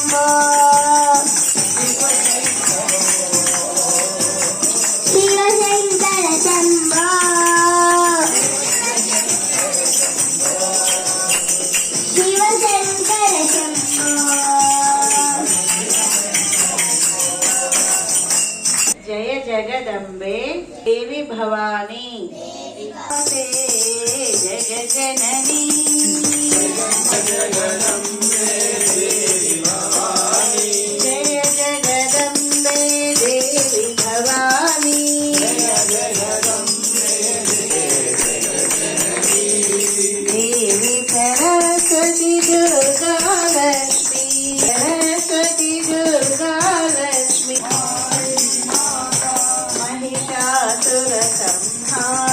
शम्भो शिवशङ्कर शम्भो शिवशङ्कर शम्भो जय जगदम्बे देवी भवानी जगजननी जय जगदम्बे देवी भवानी देवी सरस्वती दुर्गा लक्ष्मी सरस्वती दुर्गा लक्ष्मी महिषासुर संहार